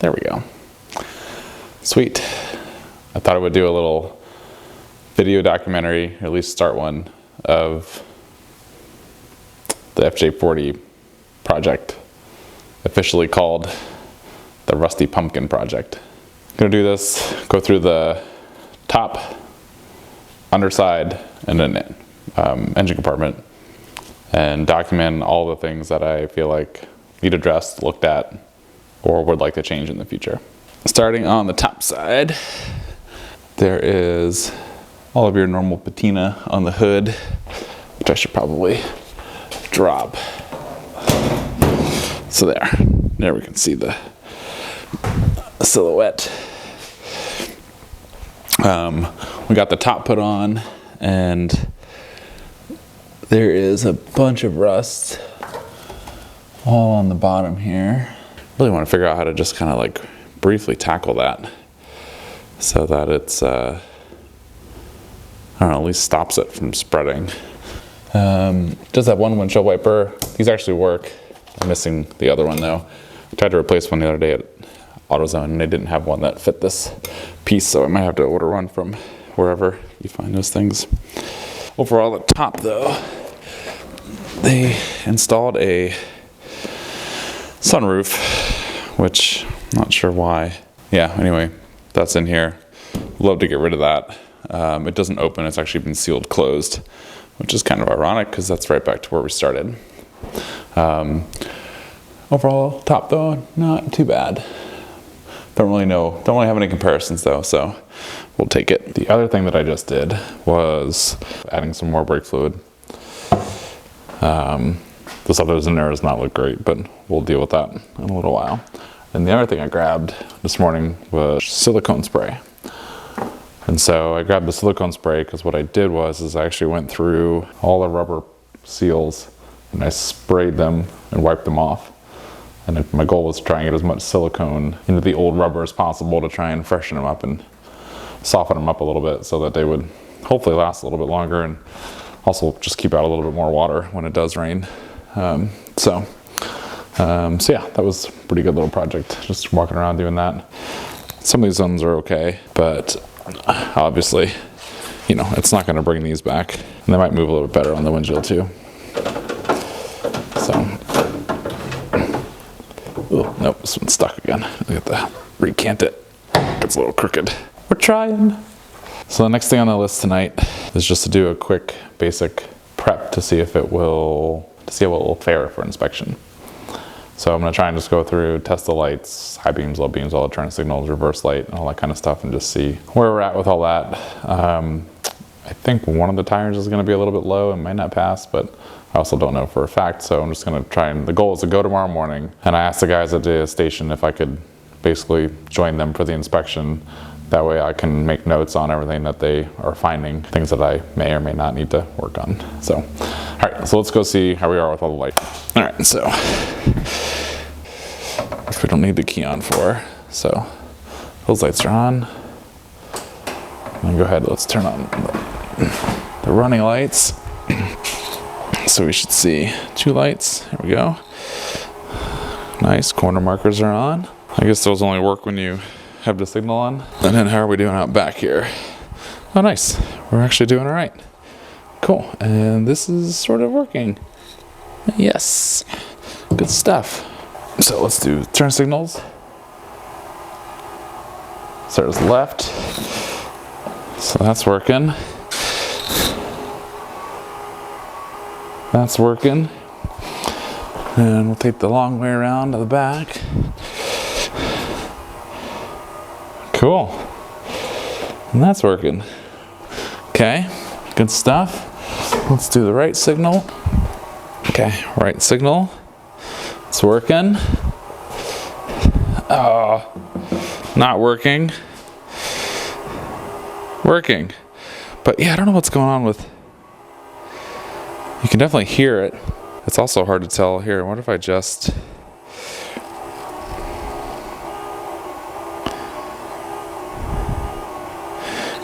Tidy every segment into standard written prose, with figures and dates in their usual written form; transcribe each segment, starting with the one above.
There we go. Sweet. I thought I would do a little video documentary, or at least start one, of the FJ40 project, officially called the Rusty Pumpkin Project. I'm gonna do this, go through the top, underside, and then engine compartment, and document all the things that I feel like need addressed, looked at, or would like to change in the future. Starting on the top side, there is all of your normal patina on the hood, which I should probably drop. So there we can see the silhouette. We got the top put on, and there is a bunch of rust all on the bottom here. Really want to figure out how to just kind of like briefly tackle that so that it's I don't know, at least stops it from spreading. Does have one windshield wiper. These actually work. I'm missing the other one though. I tried to replace one the other day at AutoZone and they didn't have one that fit this piece, so I might have to order one from wherever you find those things. Overall, at the top though, they installed a sunroof, which I'm not sure why. Yeah, anyway, that's in here. Love to get rid of that. It doesn't open, it's actually been sealed closed, which is kind of ironic because that's right back to where we started. Overall, top though, not too bad. Don't really have any comparisons though, so we'll take it. The other thing that I just did was adding some more brake fluid. The stuff that was in there does not look great, but we'll deal with that in a little while. And the other thing I grabbed this morning was silicone spray. And so I grabbed the silicone spray because what I did was I actually went through all the rubber seals and I sprayed them and wiped them off. And my goal was to try and get as much silicone into the old rubber as possible to try and freshen them up and soften them up a little bit so that they would hopefully last a little bit longer and also just keep out a little bit more water when it does rain. So yeah, that was a pretty good little project, just walking around doing that. Some of these ones are okay, but obviously, you know, it's not going to bring these back. And they might move a little bit better on the windshield too. So, oh, nope, this one's stuck again. I have to recant it. It's a little crooked. We're trying. So the next thing on the list tonight is just to do a quick basic prep to see if it will fare for inspection. So I'm gonna try and just go through, test the lights, high beams, low beams, all the turn signals, reverse light, and all that kind of stuff, and just see where we're at with all that. I think one of the tires is gonna be a little bit low and might not pass, but I also don't know for a fact, so I'm just gonna try and, the goal is to go tomorrow morning, and I asked the guys at the station if I could basically join them for the inspection. That way I can make notes on everything that they are finding, things that I may or may not need to work on. So, all right, so let's go see how we are with all the lights. All right, so, which we don't need the key on for. So, those lights are on. And go ahead, let's turn on the running lights. So we should see 2 lights, here we go. Nice, corner markers are on. I guess those only work when you have the signal on. And then how are we doing out back here? Oh, nice. We're actually doing all right. Cool. And this is sort of working. Yes. Good stuff. So let's do turn signals. Starts left. So that's working. That's working. And we'll take the long way around to the back. Cool. And that's working. Okay, good stuff. Let's do the right signal. Okay, right signal. It's working. Oh, not working. Working. But yeah, I don't know what's going on with, you can definitely hear it. It's also hard to tell here. What if I just,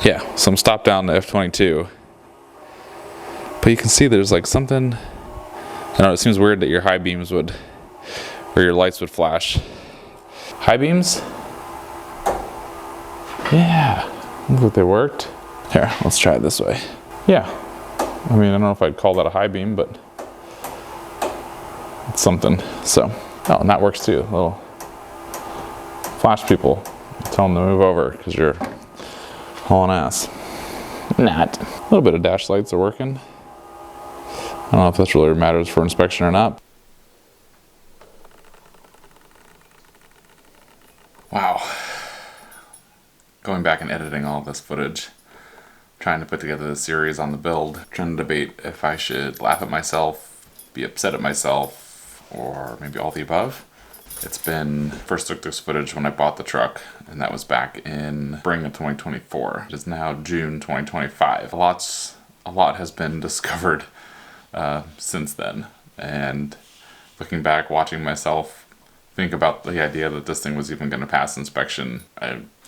yeah, so I'm stopped down to F22. But you can see there's like something, I don't know, it seems weird that your high beams would, or your lights would flash High beams? Yeah, looks like they worked. Here, let's try it this way. Yeah, I mean, I don't know if I'd call that a high beam, but it's something. So, oh, and that works too. Little flash people, tell them to move over because you're hauling ass. Not. A little bit of dash lights are working. I don't know if this really matters for inspection or not. Wow. Going back and editing all this footage, trying to put together the series on the build, trying to debate if I should laugh at myself, be upset at myself, or maybe all the above. It's been, first took this footage when I bought the truck, and that was back in spring of 2024. It is now June 2025. A lot has been discovered since then, and looking back, watching myself think about the idea that this thing was even going to pass inspection,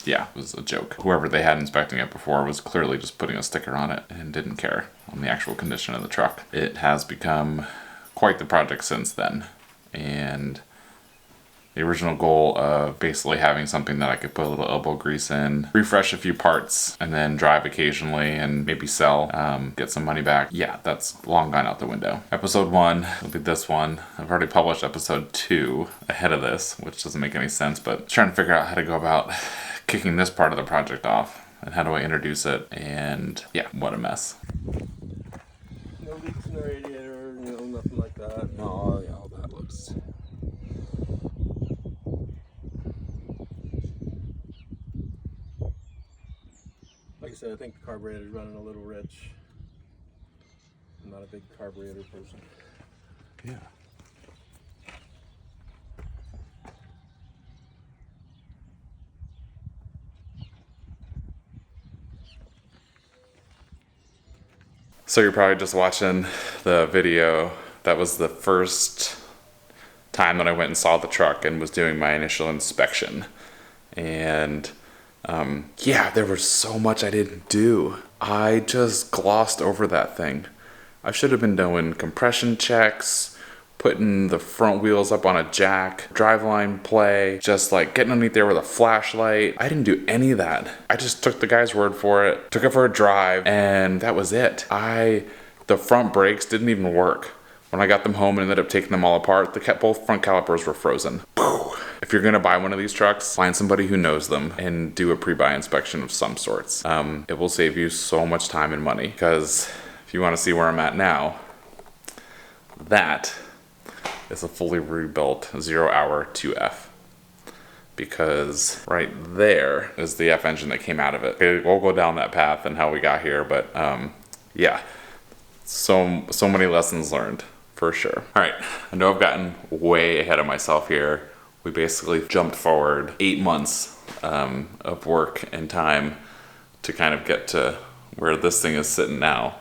yeah, it was a joke. Whoever they had inspecting it before was clearly just putting a sticker on it and didn't care on the actual condition of the truck. It has become quite the project since then, and the original goal of basically having something that I could put a little elbow grease in, refresh a few parts, and then drive occasionally and maybe sell, get some money back. Yeah, that's long gone out the window. Episode 1 will be this one. I've already published episode 2 ahead of this, which doesn't make any sense, but trying to figure out how to go about kicking this part of the project off and how do I introduce it, and yeah, what a mess. No leaks in the radiator, nothing like that. No, yeah, all that looks... Like I said, I think the carburetor's running a little rich. I'm not a big carburetor person. Yeah. So you're probably just watching the video. That was the first time that I went and saw the truck and was doing my initial inspection. And yeah, there was so much I didn't do. I just glossed over that thing. I should have been doing compression checks, putting the front wheels up on a jack, driveline play, just like getting underneath there with a flashlight. I didn't do any of that. I just took the guy's word for it, took it for a drive, and that was it. The front brakes didn't even work. When I got them home and ended up taking them all apart, both front calipers were frozen. If you're gonna buy one of these trucks, find somebody who knows them and do a pre-buy inspection of some sorts. It will save you so much time and money, because if you wanna see where I'm at now, that is a fully rebuilt 0-hour 2F. Because right there is the F engine that came out of it. Okay, we'll go down that path and how we got here, but yeah, so many lessons learned. For sure. All right, I know I've gotten way ahead of myself here. We basically jumped forward 8 months of work and time to kind of get to where this thing is sitting now.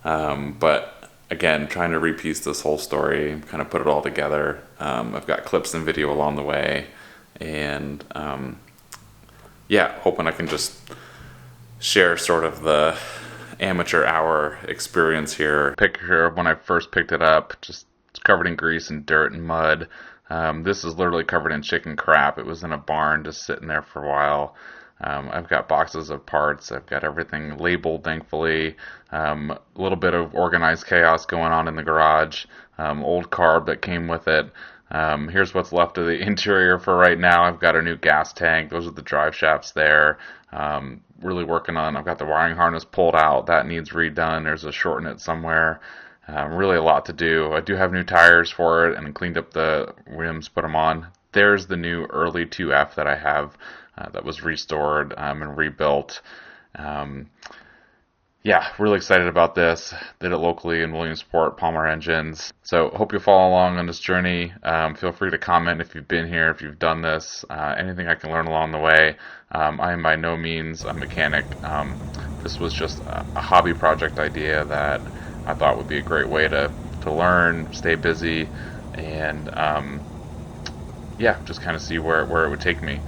But again, trying to repiece this whole story, kind of put it all together. I've got clips and video along the way, and yeah, hoping I can just share sort of the amateur hour experience here. Picture of when I first picked it up, just covered in grease and dirt and mud. This is literally covered in chicken crap. It was in a barn just sitting there for a while. I've got boxes of parts. I've got everything labeled, thankfully. A little bit of organized chaos going on in the garage. Old carb that came with it. Here's what's left of the interior for right now. I've got a new gas tank. Those are the drive shafts there. Really working on, I've got the wiring harness pulled out. That needs redone. There's a short in it somewhere. Really a lot to do. I do have new tires for it and cleaned up the rims, put them on. There's the new early 2F that I have that was restored and rebuilt. Yeah, really excited about this. Did it locally in Williamsport, Palmer Engines. So hope you follow along on this journey. Feel free to comment if you've been here, if you've done this, anything I can learn along the way. I am by no means a mechanic. This was just a hobby project idea that I thought would be a great way to learn, stay busy, and yeah, just kind of see where it would take me.